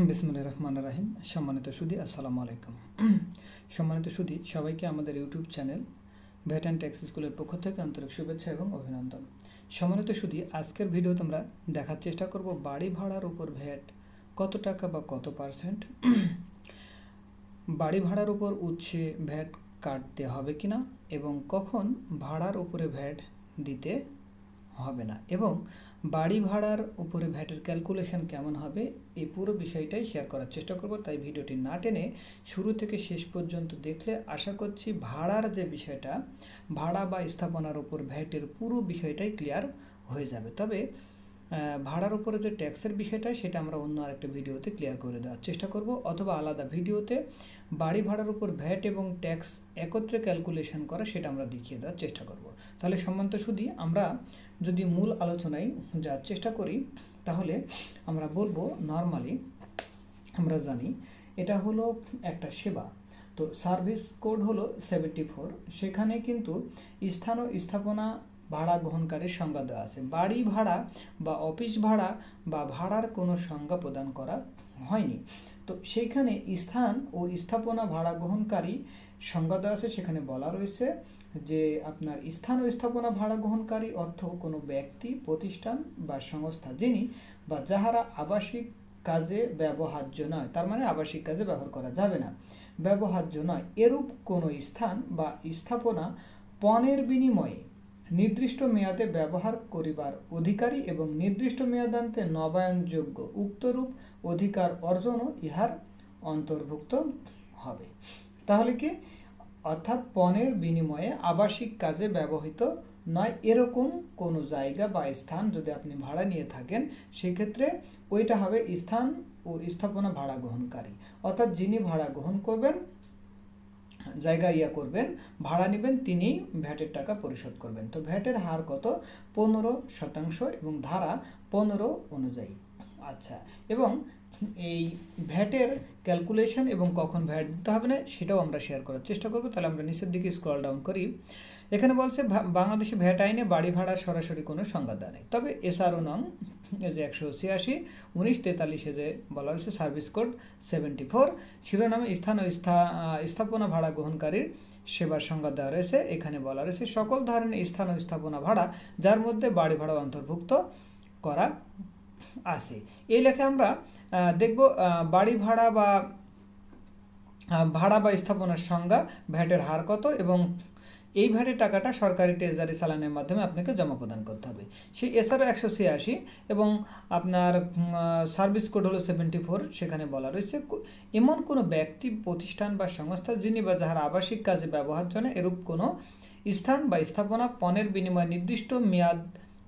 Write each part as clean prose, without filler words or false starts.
বিসমিল্লাহির রহমানির রহিম। সম্মানিত সুধী, আসসালামু আলাইকুম। সম্মানিত সুধী, সবাইকে আমাদের YouTube channel VAT and tax স্কুলের পক্ষ থেকে আন্তরিক শুভেচ্ছা এবং অভিনন্দন। সম্মানিত সুধী, আজকের ভিডিওতে আমরা দেখার চেষ্টা করব বাড়ি ভাড়ার উপর ভ্যাট কত টাকা বা কত পার্সেন্ট, বাড়ি ভাড়ার উপর উৎসে ভ্যাট কাটতে হবে কিনা এবং কখন ভাড়ার উপরে ভ্যাট দিতে হবে না এবং বাড়ি ভাড়ার উপরে ভ্যাটের ক্যালকুলেশন কেমন হবে, এই পুরো বিষয়টাই শেয়ার করার চেষ্টা করব। তাই ভিডিওটি না টেনে শুরু থেকে শেষ পর্যন্ত দেখলে আশা করছি ভাড়ার যে বিষয়টা, ভাড়া বা স্থাপনার উপর ভ্যাটের পুরো বিষয়টাই ক্লিয়ার হয়ে যাবে। তবে ভাড়ার উপরে যে ট্যাক্সের বিষয়টা সেটা আমরা অন্য আরেকটা ভিডিওতে ক্লিয়ার করে দেওয়ার চেষ্টা করব, অথবা আলাদা ভিডিওতে বাড়ি ভাড়ার উপর ভ্যাট এবং ট্যাক্স একত্রে ক্যালকুলেশন করা সেটা আমরা দেখিয়ে দেওয়ার চেষ্টা করব। তাহলে সম্মানিত সুধী, আমরা যদি মূল আলোচনায় যাওয়ার চেষ্টা করি তাহলে আমরা বলবো, নর্মালি আমরা জানি এটা হলো একটা সেবা, তো সার্ভিস কোড হলো 74। সেখানে কিন্তু স্থান ও স্থাপনা ভাড়া গ্রহণকারীর সংজ্ঞা দেওয়া আছে। বাড়ি ভাড়া বা অফিস ভাড়া বা ভাড়ার কোনো সংজ্ঞা প্রদান করা হয়নি। তো সেইখানে স্থান ও স্থাপনা ভাড়া গ্রহণকারী সংজ্ঞা দেওয়া আছে। সেখানে বলা রয়েছে যে আপনার স্থান ও স্থাপনা ভাড়া গ্রহণকারী অর্থ কোনো ব্যক্তি, প্রতিষ্ঠান বা সংস্থা যিনি বা যাহারা আবাসিক কাজে ব্যবহার্য নয়, তার মানে আবাসিক কাজে ব্যবহার করা যাবে না, ব্যবহার্য নয় এরূপ কোনো স্থান বা স্থাপনা পণের বিনিময়ে নির্দিষ্ট মেয়াদে ব্যবহার করিবার অধিকারী এবং নির্দিষ্ট মেয়াদান্তে নবায়নযোগ্য উক্তরূপ অধিকার অর্জনও ইহার অন্তর্ভুক্ত হবে। তাহলে কি অর্থাৎ পণের বিনিময়ে আবাসিক কাজে ব্যবহৃত নয় এরকম কোনো জায়গা বা স্থান যদি আপনি ভাড়া নিয়ে থাকেন, সেক্ষেত্রে ওইটা হবে স্থান ও স্থাপনা ভাড়া গ্রহণকারী। অর্থাৎ যিনি ভাড়া গ্রহণ করবেন, জায়গা করবেন, ভাড়া নেবেন, তিনি ভ্যাটের টাকা পরিশোধ করবেন। তো ভ্যাটের হার কত? 15% এবং ধারা 15 অনুযায়ী। আচ্ছা, এবং এই ভ্যাটের ক্যালকুলেশন এবং কখন ভ্যাট দিতে হবে না সেটাও আমরা শেয়ার করার চেষ্টা করব। তাহলে আমরা নিচের দিকে স্ক্রল ডাউন করি। এখানে বলছে বাংলাদেশে ভ্যাট আইনে বাড়ি ভাড়া সরাসরি কোনো সংজ্ঞা দেওয়া নেই, তবে এসআরও নং যে 186/1943 যে বলা হয়েছে সার্ভিস কোড 74 শিরোনামে স্থান ও স্থাপনা ভাড়া গ্রহণকারীর সেবার সংজ্ঞা দেওয়া রয়েছে। এখানে বলা রয়েছে সকল ধরনের স্থান ও স্থাপনা ভাড়া যার মধ্যে বাড়ি ভাড়া অন্তর্ভুক্ত করা আছে। এই লেখে আমরা দেখব বাড়ি ভাড়া বা স্থাপনার সংজ্ঞা, ভ্যাটের হার কত এবং এই ভ্যাটের টাকাটা সরকারি ট্রেজারি চালানের মাধ্যমে আপনাকে জমা প্রদান করতে হবে। সেই এছাড়াও 186 এবং আপনার সার্ভিস কোড হলো 74। সেখানে বলা রয়েছে এমন কোনো ব্যক্তি, প্রতিষ্ঠান বা সংস্থা যিনি বা যাহার আবাসিক কাজে ব্যবহার্য নয় এরূপ কোনো স্থান বা স্থাপনা পণের বিনিময়ে নির্দিষ্ট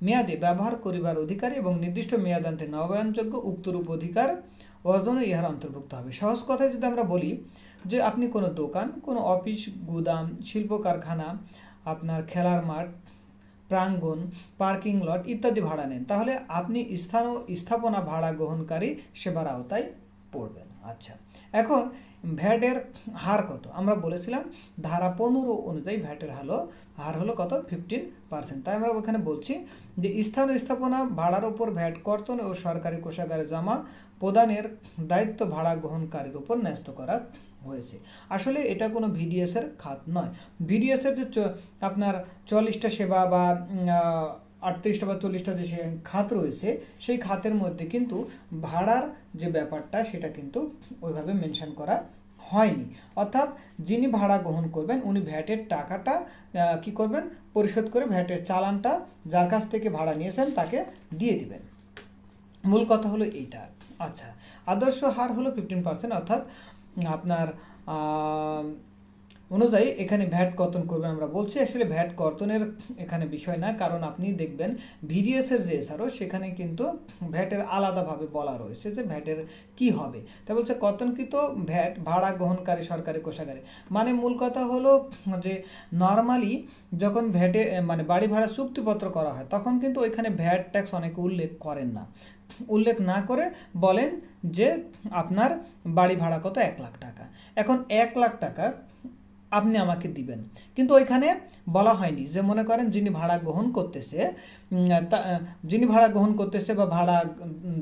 মেয়াদে ব্যবহার করিবার অধিকারী এবং নির্দিষ্ট মেয়াদান্তে নবায়নযোগ্য উক্তরূপ অধিকার অর্জনও ইহার অন্তর্ভুক্ত হবে। সহজ কথায় যদি আমরা বলি যে আপনি কোনো দোকান, কোনো অফিস, গুদাম, শিল্প কারখানা, আপনার খেলার মাঠ, প্রাঙ্গণ, পার্কিং লট ইত্যাদি ভাড়া নেন, তাহলে আপনি স্থান ও স্থাপনা ভাড়া গ্রহণকারী সেবার আওতায় পড়বেন। আচ্ছা, এখন ভ্যাটের হার কত? আমরা বলেছিলাম ধারা 15 অনুযায়ী ভ্যাটের হার হলো কত? 15%। তাই আমরা ওখানে বলছি যে স্থান ও স্থাপনা ভাড়ার উপর ভ্যাট কর্তন ও সরকারি কোষাগারে জমা প্রদানের দায়িত্ব ভাড়া গ্রহণকারীর উপর ন্যস্ত করা হয়েছে। আসলে এটা কোনো ভিডিএস এর খাত নয়। ভিডিএস এর যে আপনার 44টা সেবা বা 38টা বা 40টা যে খাত রয়েছে, সেই খাতের মধ্যে কিন্তু ভাড়ার যে ব্যাপারটা সেটা কিন্তু ওইভাবে মেনশন করা হয়নি। অর্থাৎ যিনি ভাড়া গ্রহণ করবেন উনি ভ্যাটের টাকাটা কি করবেন? পরিশোধ করে ভ্যাটের চালানটা যার কাছ থেকে ভাড়া নিয়েছেন তাকে দিয়ে দিবেন। মূল কথা হলো এইটা। আচ্ছা, আদর্শ হার হলো 15%, অর্থাৎ আপনার অনুযায়ী এখানে ভ্যাট কর্তন করবেন। আমরা বলছি আসলে ভ্যাট কর্তনের এখানে বিষয় না, কারণ আপনি দেখবেন ভিডিএস এর যে এসআরও সেখানে কিন্তু ভ্যাটের আলাদাভাবে বলা রয়েছে যে ভ্যাটের কি হবে। তা বলছে কর্তনকৃত ভ্যাট ভাড়া গ্রহণকারী সরকারি কোষাগারে, মানে মূল কথা হলো যে নর্মালি যখন ভ্যাটে মানে বাড়ি ভাড়া চুক্তিপত্র করা হয় তখন কিন্তু ওইখানে ভ্যাট ট্যাক্স অনেকে উল্লেখ করেন না, উল্লেখ না করে বলেন যে আপনার বাড়ি ভাড়া কত? 1 লাখ টাকা। এখন 1 লাখ টাকা আপনি আমাকে দিবেন। কিন্তু ওইখানে বলা হয়নি যে মনে করেন যিনি ভাড়া গ্রহণ করতেছে বা ভাড়া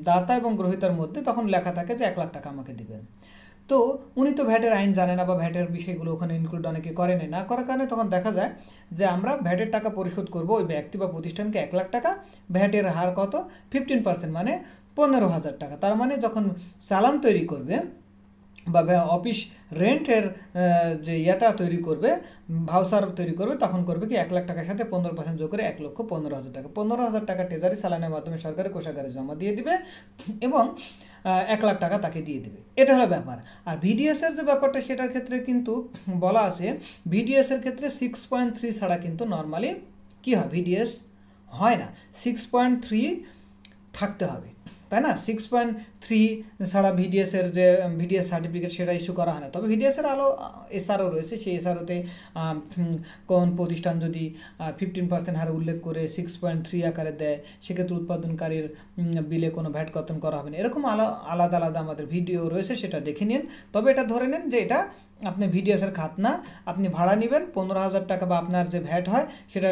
দাতা এবং গ্রহীতার মধ্যে তখন লেখা থাকে যে 1 লাখ টাকা আমাকে দিবেন। তো উনি তো ভ্যাটের আইন জানে না বা ভ্যাটের বিষয়গুলো ওখানে ইনক্লুড অনেকে করেনি, না করার কারণে তখন দেখা যায় যে আমরা ভ্যাটের টাকা পরিশোধ করব ওই ব্যক্তি বা প্রতিষ্ঠানকে 1 লাখ টাকা, ভ্যাটের হার কত 15% মানে 15,000 টাকা। তার মানে যখন চালান তৈরি করবে বা অফিস রেন্টের যে ইয়েটা তৈরি করবে, ভাউচার তৈরি করবে, তখন করবে কি 1 লাখ টাকার সাথে 15% যোগ করে 1,15,000 টাকা। 15,000 টাকা ট্রেজারি চালানের মাধ্যমে সরকারি কোষাগারে জমা দিয়ে দিবে এবং 1 লাখ টাকা তাকে দিয়ে দিবে। এটা হলো ব্যাপার। আর ভিডিএস এর যে ব্যাপারটা সেটার ক্ষেত্রে কিন্তু বলা আছে ভিডিএস এর ক্ষেত্রে 6.3 ছাড়া কিন্তু নর্মালি কি হয়, ভিডিএস হয় না। 6.3 থাকতে হবে, তাই না? 6.3 ছাড়া ভিডিএস এর যে ভিডিএস সার্টিফিকেট সেটা ইস্যু করা হয় না। তবে ভিডিএস এর এসআরও রয়েছে, সেই এসআরওতে কোন প্রতিষ্ঠান যদি 15% হারে উল্লেখ করে 6.3 আকারে দেয়, সেক্ষেত্রে উৎপাদনকারীর বিলে কোনো ভ্যাট কর্তন করা হবে না। এরকম আলাদা আলাদা আমাদের ভিডিও রয়েছে, সেটা দেখে নিন। তবে এটা ধরে নেন যে এটা আপনি ভিডিএস এর খাত না, আপনি ভাড়া নেবেন 15,000 টাকা বা আপনার যে ভ্যাট হয় সেটা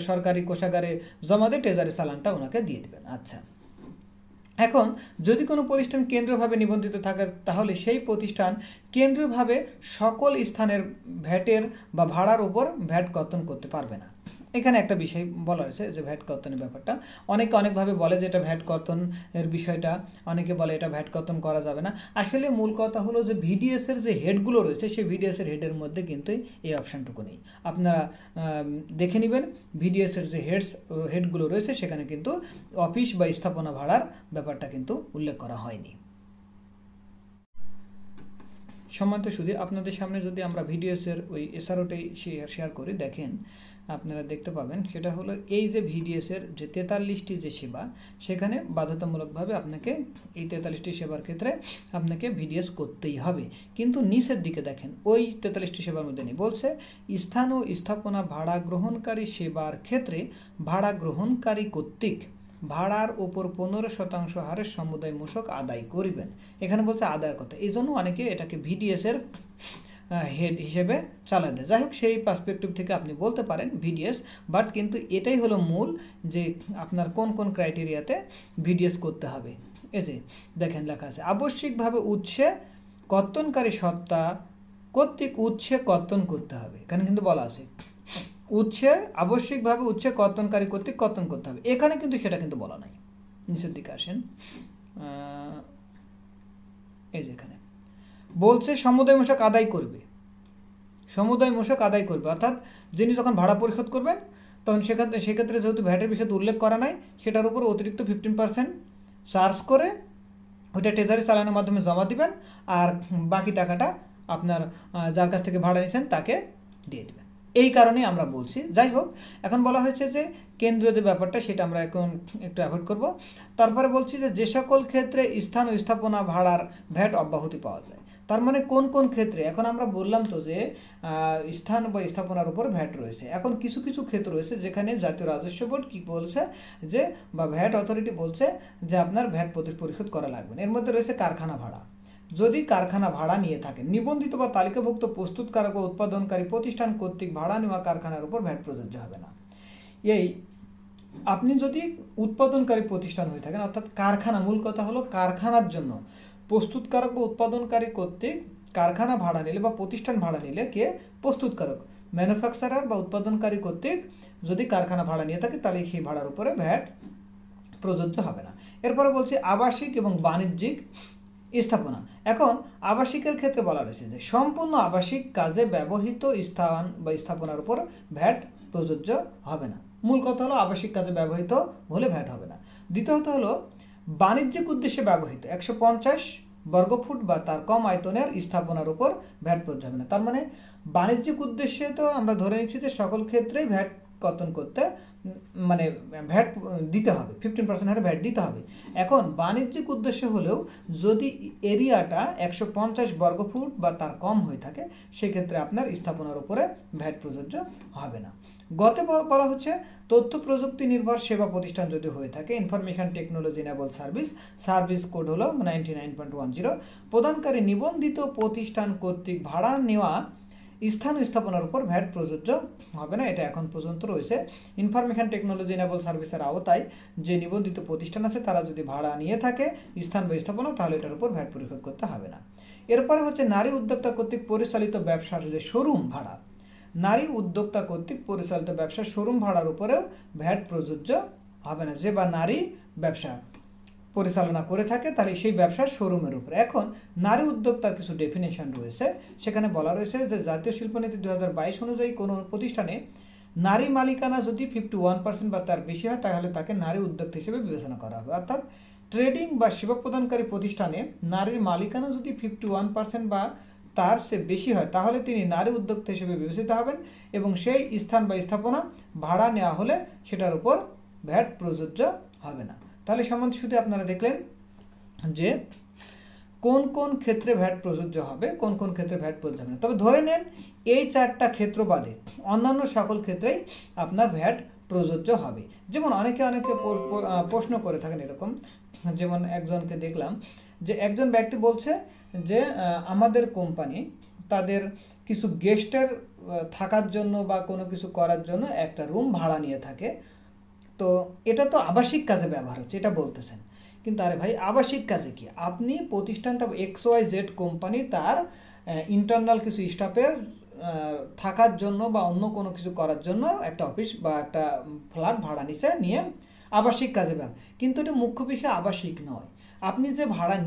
সরকারি কোষাগারে জমা দিয়ে ট্রেজারি চালানটা ওনাকে দিয়ে দেবেন। আচ্ছা, এখন যদি কোনো প্রতিষ্ঠান কেন্দ্রীয়ভাবে নিবন্ধিত থাকে তাহলে সেই প্রতিষ্ঠান কেন্দ্রীয়ভাবে সকল স্থানের ভ্যাটের বা ভাড়ার উপর ভ্যাট কর্তন করতে পারবে না। এখানে একটা বিষয় বলা হয়েছে যে ভ্যাট কর্তনের ব্যাপারটা অনেকে অনেকভাবে বলে যে এটা ভ্যাট কর্তনের বিষয়টা, অনেকে বলে এটা ভ্যাট কর্তন করা যাবে না। আসলে মূল কথা হলো যে ভিডিএস এর যে হেডগুলো রয়েছে সেই ভিডিএস এর হেডের মধ্যে কিন্তু এই অপশানটুকু নেই। আপনারা দেখে নেবেন ভিডিএস এর যে হেডগুলো রয়েছে সেখানে কিন্তু অফিস বা স্থাপনা ভাড়ার ব্যাপারটা কিন্তু উল্লেখ করা হয়নি। সম্মানিত শুধু আপনাদের সামনে যদি আমরা ভিডিওস এর ওই এসআরওটাই শেয়ার করি, দেখেন আপনারা দেখতে পাবেন সেটা হলো এই যে ভিডিএস এর যে 43টি যে সেবা, সেখানে বাধ্যতামূলকভাবে আপনাকে এই 43টি সেবার ক্ষেত্রে আপনাকে ভিডিএস করতেই হবে। কিন্তু নিচের দিকে দেখেন ওই 43টি সেবার মধ্যে নেই, বলছে স্থান ও স্থাপনা ভাড়া গ্রহণকারী সেবার ক্ষেত্রে ভাড়া গ্রহণকারী কর্তৃক ভাড়ার উপর 15% হারে সমুদায় মূসক আদায় করিবেন। এখানে বলছে আদায়ের কথা, এই জন্য অনেকে এটাকে ভিডিএস এর হেড হিসেবে চালা দেয়। যাই হোক, সেই পার্সপেক্টিভ থেকে আপনি বলতে পারেন ভিডিএস, বাট কিন্তু এটাই হলো মূল যে আপনার কোন কোন ক্রাইটেরিয়াতে ভিডিএস করতে হবে। এই যে দেখেন লেখা আছে আবশ্যিকভাবে উৎসে কর্তনকারী সত্তা কর্তৃক উৎসে কর্তন করতে হবে। এখানে কিন্তু বলা আছে উৎসে আবশ্যিকভাবে উৎসে কর্তনকারী কর্তৃক কর্তন করতে হবে, এখানে কিন্তু সেটা কিন্তু বলা নাই। নিচের দিকে আসেন, এই যে এখানে বলছে সমুদায় মূসক আদায় করবে, সমুদায় মূসক আদায় করবে, অর্থাৎ যিনি যখন ভাড়া পরিশোধ করবেন তখন সেক্ষেত্রে যেহেতু ভ্যাটের বিষয়ে উল্লেখ করা নাই, সেটার উপর অতিরিক্ত 15% চার্জ করে ওইটা ট্রেজারি চালানোর মাধ্যমে জমা দিবেন, আর বাকি টাকাটা আপনার যার কাছ থেকে ভাড়া নিয়েছেন তাকে দিয়ে দেবেন। এই কারণেই আমরা বলছি। যাই হোক, এখন বলা হয়েছে যে কেন্দ্রীয় যে ব্যাপারটা সেটা আমরা এখন একটু অ্যাভয়েড করব। তারপরে বলছি যে সকল ক্ষেত্রে স্থান ও স্থাপনা ভাড়ার ভ্যাট অব্যাহতি পাওয়া যায়। তার মানে কোন কোন ক্ষেত্রে, এখন আমরা বললাম তো যে স্থান বা স্থাপনার উপর ভ্যাট রয়েছে। এখন কিছু কিছু ক্ষেত্র রয়েছে যেখানে জাতীয় রাজস্ব বোর্ড কি বলছে যে বা ভ্যাট অথরিটি বলছে যে আপনার ভ্যাট পরিশোধ করা লাগবে না। এর মধ্যে রয়েছে কারখানা ভাড়া। যদি কারখানা ভাড়া নিয়ে থাকেন, নিবন্ধিত বা তালিকাভুক্ত প্রস্তুতকারক বা উৎপাদনকারী প্রতিষ্ঠান কর্তৃক ভাড়া নেওয়া কারখানার উপর ভ্যাট প্রযোজ্য হবে না। এই আপনি যদি উৎপাদনকারী প্রতিষ্ঠান হয়ে থাকেন, অর্থাৎ কারখানা, মূল কথা হলো কারখানার জন্য প্রস্তুতকারক বা উৎপাদনকারী কর্তৃক কারখানা ভাড়া নিলে বা প্রতিষ্ঠান ভাড়া নিলে, কে ম্যানুফ্যাকচারক, ম্যানুফ্যাকচারার বা উৎপাদনকারী কর্তৃক যদি কারখানা ভাড়া নিয়ে থাকে তাহলে সেই ভাড়ার উপরে ভ্যাট প্রযোজ্য হবে না। এরপরে বলছি আবাসিক এবং বাণিজ্যিক স্থাপনা। এখন আবাসিকের ক্ষেত্রে বলা রয়েছে যে সম্পূর্ণ আবাসিক কাজে ব্যবহৃত স্থান বা স্থাপনার উপর ভ্যাট প্রযোজ্য হবে না। মূল কথা হলো আবাসিক কাজে ব্যবহৃত হলে ভ্যাট হবে না। দ্বিতীয়ত হলো বাণিজ্যিক উদ্দেশ্যে ব্যবহৃত 150 বর্গফুট বা তার কম আয়তনের স্থাপনার উপর ভ্যাট প্রযোজ্য হবে না। তার মানে বাণিজ্যিক উদ্দেশ্যে তো আমরা ধরে নিচ্ছি যে সকল ক্ষেত্রেই ভ্যাট কর্তন করতে মানে ভ্যাট দিতে হবে, 15% হারে ভ্যাট দিতে হবে। এখন বাণিজ্যিক উদ্দেশ্য হলেও যদি এরিয়াটা 150 বর্গফুট বা তার কম হয়ে থাকে, সেক্ষেত্রে আপনার স্থাপনার উপরে ভ্যাট প্রযোজ্য হবে না। গতে বলা হচ্ছে তথ্য প্রযুক্তি নির্ভর সেবা প্রতিষ্ঠান যদি হয়ে থাকে, information technology enable service code হলো 99.10, প্রদানকারী নিবন্ধিত প্রতিষ্ঠান কর্তৃক ভাড়া নেওয়া স্থান ও স্থাপনার উপর ভ্যাট প্রযোজ্য হবে না। এটা এখন পর্যন্ত রয়েছে। ইনফরমেশন টেকনোলজি ইনেবল সার্ভিসের আওতায় যে নিবন্ধিত প্রতিষ্ঠান আছে তারা যদি ভাড়া নিয়ে থাকে স্থান বা স্থাপনা, তাহলে এটার উপর ভ্যাট পরিশোধ করতে হবে না। এরপরে হচ্ছে নারী উদ্যোক্তা কর্তৃক পরিচালিত ব্যবসার যে শোরুম ভাড়া, নারী উদ্যোক্তা কর্তৃক পরিচালিত ব্যবসার শোরুম ভাড়ার উপরেও ভ্যাট প্রযোজ্য হবে না। যে বা নারী ব্যবসা পরিচালনা করে থাকে তাহলে সেই ব্যবসার শোরুমের উপরে। এখন নারী উদ্যোক্তার কিছু ডেফিনেশন রয়েছে, সেখানে বলা রয়েছে যে জাতীয় শিল্পনীতি 2022 অনুযায়ী কোনো প্রতিষ্ঠানে নারী মালিকানা যদি 51% বা তার বেশি হয় তাহলে তাকে নারী উদ্যোক্তা হিসেবে বিবেচনা করা হবে। অর্থাৎ ট্রেডিং বা সেবা প্রদানকারী প্রতিষ্ঠানে নারীর মালিকানা যদি 51% বা তার সে বেশি হয় তাহলে তিনি নারী উদ্যোক্তা হিসেবে বিবেচিত হবেন এবং সেই স্থান বা স্থাপনা ভাড়া নেওয়া হলে সেটার উপর ভ্যাট প্রযোজ্য হবে না। তাহলে সম্বন্ধে শুধু আপনারা দেখলেন যে কোন কোন ক্ষেত্রে ভ্যাট প্রযোজ্য হবে, কোন কোন ক্ষেত্রে ভ্যাট প্রযোজ্য হবে না। তবে ধরে নেন এই 4টা ক্ষেত্র বাদে অন্যান্য সকল ক্ষেত্রেই আপনার ভ্যাট প্রযোজ্য হবে। যেমন অনেকে প্রশ্ন করে থাকেন এরকম, যেমন একজনকে দেখলাম যে একজন ব্যক্তি বলছে যে আমাদের কোম্পানি তাদের কিছু গেস্টের থাকার জন্য বা কোনো কিছু করার জন্য একটা রুম ভাড়া নিয়ে থাকে, তো এটা তো আবাসিক কাজে ব্যবহার হচ্ছে এটা বলতেছেন। কিন্তু আরে ভাই আবাসিক কাজে কি, আপনি প্রতিষ্ঠানটা XYZ কোম্পানি তার ইন্টারনাল কিছু স্টাফের থাকার জন্য বা অন্য কোনো কিছু করার জন্য একটা অফিস বা একটা ফ্ল্যাট ভাড়া নিয়ে আবাসিক কাজে ব্যবহার, কিন্তু এটা মুখ্য বিষয় আবাসিক নয়। আপনি যে ভাড়া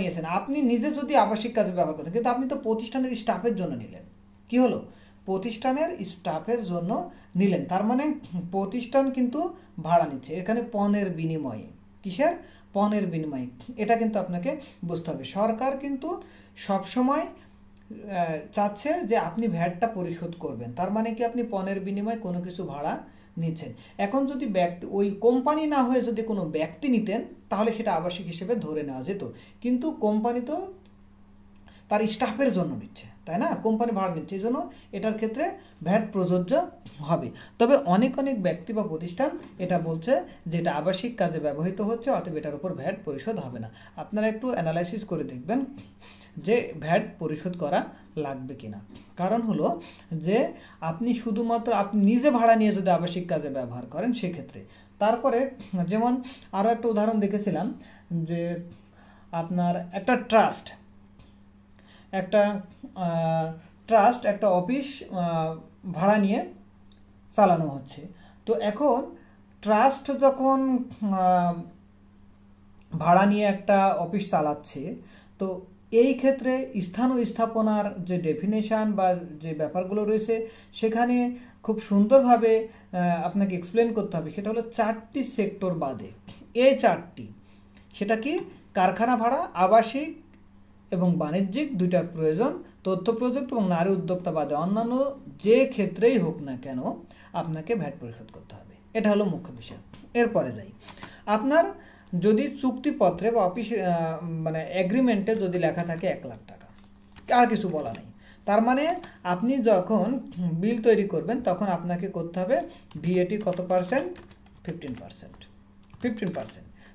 নিয়েছেন আপনি নিজে যদি আবাসিক কাজে ব্যবহার করেন, কিন্তু আপনি তো প্রতিষ্ঠানের স্টাফের জন্য নিলেন, কি হলো প্রতিষ্ঠানের স্টাফের জন্য নিলেন, তার মানে প্রতিষ্ঠান কিন্তু ভাড়া নিচ্ছে এখানে পণের বিনিময়ে। কিসের পণের বিনিময়ে, এটা কিন্তু আপনাকে বুঝতে হবে। সরকার কিন্তু সবসময় চাচ্ছে যে আপনি ভ্যাটটা পরিশোধ করবেন, তার মানে কি আপনি পণের বিনিময়ে কোনো কিছু ভাড়া নিচ্ছেন। এখন যদি ব্যক্তি ওই কোম্পানি না হয়ে যদি কোনো ব্যক্তি নিতেন তাহলে সেটা আবাসিক হিসেবে ধরে নেওয়া যেত, কিন্তু কোম্পানি তো তার স্টাফের জন্য নিচ্ছে, তাই না, কোম্পানি ভাড়া নিচ্ছে, এই জন্য এটার ক্ষেত্রে ভ্যাট প্রযোজ্য হবে। তবে অনেক ব্যক্তি বা প্রতিষ্ঠান এটা বলছে যে এটা আবাসিক কাজে ব্যবহৃত হচ্ছে, অতএব এটার উপর ভ্যাট পরিশোধ হবে না। আপনারা একটু অ্যানালাইসিস করে দেখবেন যে ভ্যাট পরিশোধ করা লাগবে কিনা। কারণ হলো যে আপনি শুধুমাত্র আপনি নিজে ভাড়া নিয়ে যদি আবাসিক কাজে ব্যবহার করেন সেক্ষেত্রে। তারপরে যেমন আরও একটা উদাহরণ দেখেছিলাম যে আপনার একটা ট্রাস্ট একটা অফিস ভাড়া নিয়ে চালানো হচ্ছে। তো এখন ট্রাস্ট যখন ভাড়া নিয়ে একটা অফিস চালাচ্ছে, তো এই ক্ষেত্রে স্থান ও স্থাপনার যে ডেফিনেশন বা যে ব্যাপারগুলো রয়েছে সেখানে খুব সুন্দরভাবে আপনাকে এক্সপ্লেন করতে হবে। সেটা হলো 4টি সেক্টর বাদে এই 4টি, সেটা কি কারখানা ভাড়া, আবাসিক এবং বাণিজ্যিক দুইটা প্রয়োজন, তথ্য প্রযুক্তি এবং নারী উদ্যোক্তা বাদে অন্যান্য যে ক্ষেত্রেই হোক না কেন আপনাকে ভ্যাট পরিশোধ করতে হবে। এটা হলো মুখ্য বিষয়। এরপরে যাই, আপনার যদি চুক্তিপত্রে বা অফিস মানে এগ্রিমেন্টে যদি লেখা থাকে 1 লাখ টাকা, আর কিছু বলা নেই, তার মানে আপনি যখন বিল তৈরি করবেন তখন আপনাকে করতে হবে VAT কত পার্সেন্ট, 15%,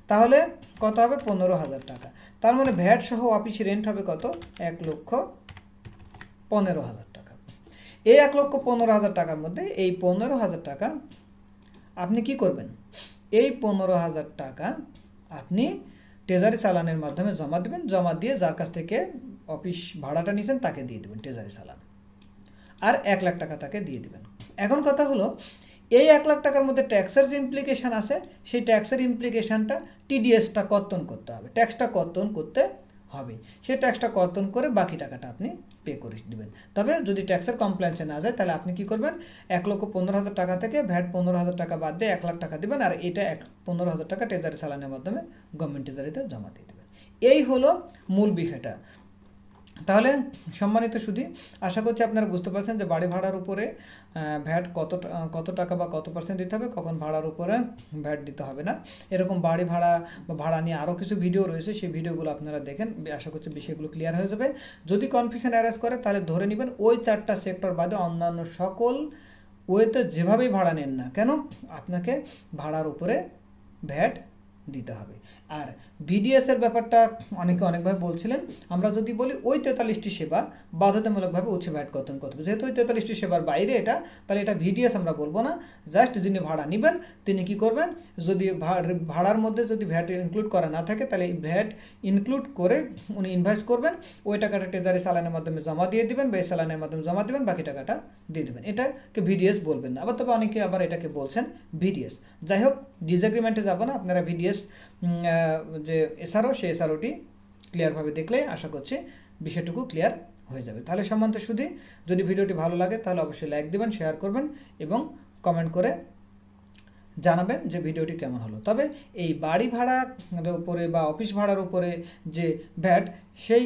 তাহলে কত হবে 15,000 টাকা। তার মানে ভ্যাট সহ অফিস রেন্ট হবে কত, 1,15,000 টাকা। এই 1,15,000 টাকার মধ্যে এই 15,000 টাকা আপনি কি করবেন, এই 15,000 টাকা আপনি ট্রেজারি চালানের মাধ্যমে জমা দেবেন, জমা দিয়ে যার কাছ থেকে অফিস ভাড়াটা নিয়েছেন তাকে দিয়ে দেবেন ট্রেজারি চালান, আর 1 লাখ টাকা তাকে দিয়ে দেবেন। এখন কথা হলো এই 1 লাখ টাকার মধ্যে ট্যাক্সের যে ইমপ্লিকেশন আছে সেই ট্যাক্সের ইমপ্লিকেশনটা টিডিএসটা কর্তন করতে হবে, ট্যাক্সটা কর্তন করতে হবে, সেই ট্যাক্সটা কর্তন করে বাকি টাকাটা আপনি পে করে দেবেন। তবে যদি ট্যাক্সের কমপ্লায়েন্সে না যায় তাহলে আপনি কি করবেন, 1,15,000 টাকা থেকে ভ্যাট 15,000 টাকা বাদ দিয়ে 1 লাখ টাকা দেবেন, আর এটা 15,000 টাকা ট্রেজারি চালানের মাধ্যমে গভর্নমেন্ট ট্রেজারিতে জমা দিয়ে দেবেন। এই হলো মূল বিষয়টা। তাহলে সম্মানিত সুধী, আশা করছি আপনারা বুঝতে পারছেন যে বাড়ি ভাড়ার উপরে ভ্যাট কত টাকা বা কত পার্সেন্ট দিতে হবে, কখন ভাড়ার উপরে ভ্যাট দিতে হবে না। এরকম বাড়ি ভাড়া বা ভাড়া নিয়ে আরও কিছু ভিডিও রয়েছে, সেই ভিডিওগুলো আপনারা দেখেন, আশা করছি বিষয়গুলো ক্লিয়ার হয়ে যাবে। যদি কনফিউশন অ্যারাইজ করে তাহলে ধরে নেবেন ওই 4টা সেক্টর বাদে অন্যান্য সকল ওয়েতে যেভাবেই ভাড়া নেন না কেন আপনাকে ভাড়ার উপরে ভ্যাট দিতে হবে। আর ভিডিএস এর ব্যাপারটা অনেকে অনেকভাবে বলছিলেন, আমরা যদি বলি ওই 43টি সেবা বাধ্যতামূলকভাবে উচ্চ ভ্যাট কর্তন করতে হবে, যেহেতু ওই 43টি সেবার বাইরে এটা, তাহলে এটা ভিডিএস আমরা বলবো না। জাস্ট যিনি ভাড়া নেবেন তিনি কি করবেন, যদি ভাড়ার মধ্যে যদি ভ্যাট ইনক্লুড করা না থাকে তাহলে ভ্যাট ইনক্লুড করে উনি ইনভয়েস করবেন, ওই টাকাটা ট্রেজারি চালানের মাধ্যমে জমা দিয়ে দিবেন বা এই চালানের মাধ্যমে জমা দিবেন, বাকি টাকাটা দিয়ে দেবেন। এটাকে ভিডিএস বলবেন না। আবার তবে অনেকে আবার এটাকে বলছেন ভিডিএস। যাই হোক, ডিসএগ্রিমেন্টে যাব না, আপনারা ভিডিএস যে এসআরও সেই এসআরওটি ক্লিয়ারভাবে দেখলে আশা করছি বিষয়টুকু ক্লিয়ার হয়ে যাবে। তাহলে সম্মানিত সুধী, যদি ভিডিওটি ভালো লাগে তাহলে অবশ্যই লাইক দিবেন, শেয়ার করবেন এবং কমেন্ট করে জানাবেন যে ভিডিওটি কেমন হলো। তবে এই বাড়ি ভাড়ার উপরে বা অফিস ভাড়ার উপরে যে ভ্যাট, সেই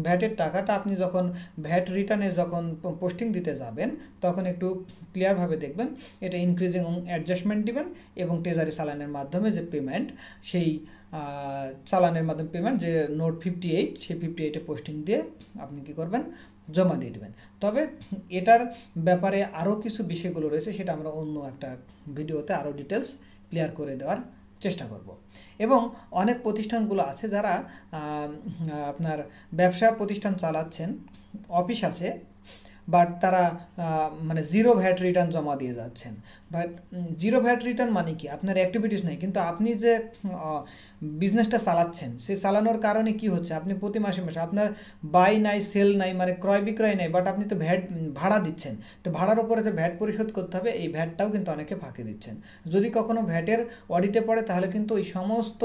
ভ্যাটের টাকাটা আপনি যখন ভ্যাট রিটার্নে যখন পোস্টিং দিতে যাবেন তখন একটু ক্লিয়ারভাবে দেখবেন, এটা ইনক্রিজিং অ্যাডজাস্টমেন্ট দিবেন এবং ট্রেজারি চালানের মাধ্যমে যে পেমেন্ট, সেই চালানের মাধ্যমে পেমেন্ট যে নোট 58, সেই 58-এ পোস্টিং দিয়ে আপনি কি করবেন, জমা দিয়ে দেবেন। তবে এটার ব্যাপারে আরও কিছু বিষয়গুলো রয়েছে, সেটা আমরা অন্য একটা ভিডিওতে আরও ডিটেলস ক্লিয়ার করে দেওয়ার চেষ্টা করব। এবং অনেক প্রতিষ্ঠানগুলো আছে যারা আপনার ব্যবসা প্রতিষ্ঠান চালাচ্ছেন, অফিস আছে, বাট তারা মানে জিরো ভ্যাট রিটার্ন জমা দিয়ে যাচ্ছেন। বাট জিরো ভ্যাট রিটার্ন মানে কি, আপনার অ্যাক্টিভিটিস নেই, কিন্তু আপনি যে বিজনেসটা চালাচ্ছেন সেই চালানোর কারণে কি হচ্ছে, আপনি প্রতি মাসে মাসে আপনার বাই নাই, সেল নাই, মানে ক্রয় বিক্রয় নেই, বাট আপনি তো ভ্যাট ভাড়া দিচ্ছেন, তো ভাড়ার উপরে যে ভ্যাট পরিশোধ করতে হবে এই ভ্যাটটাও কিন্তু অনেকে ফাঁকি দিচ্ছেন। যদি কখনো ভ্যাটের অডিটে পড়ে তাহলে কিন্তু ওই সমস্ত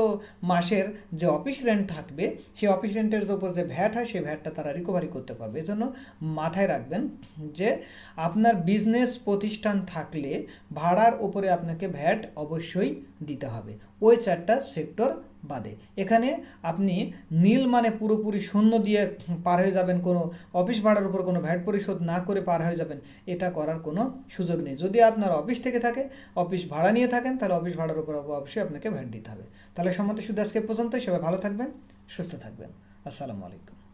মাসের যে অফিস রেন্ট থাকবে সেই অফিস রেন্টের উপর যে ভ্যাট হয় সেই ভ্যাটটা তারা রিকভারি করতে পারবে। এজন্য মাথায় রাখবেন যে আপনার বিজনেস প্রতিষ্ঠান থাকলে ভাড়ার উপরে আপনাকে ভ্যাট অবশ্যই দিতে হবে, ওই 4টা সেক্টর বাদে। এখানে আপনি নীল মানে পুরোপুরি শূন্য দিয়ে পার হয়ে যাবেন, কোনো অফিস ভাড়ার উপর কোনো ভ্যাট পরিশোধ না করে পার হয়ে যাবেন, এটা করার কোনো সুযোগ নেই। যদি আপনার অফিস থেকে থাকে, অফিস ভাড়া নিয়ে থাকেন, তাহলে অফিস ভাড়ার উপর অবশ্যই আপনাকে ভ্যাট দিতে হবে। তাহলে সম্মতি শুধু আজকে পর্যন্তই। সবাই ভালো থাকবেন, সুস্থ থাকবেন। আসসালামু আলাইকুম।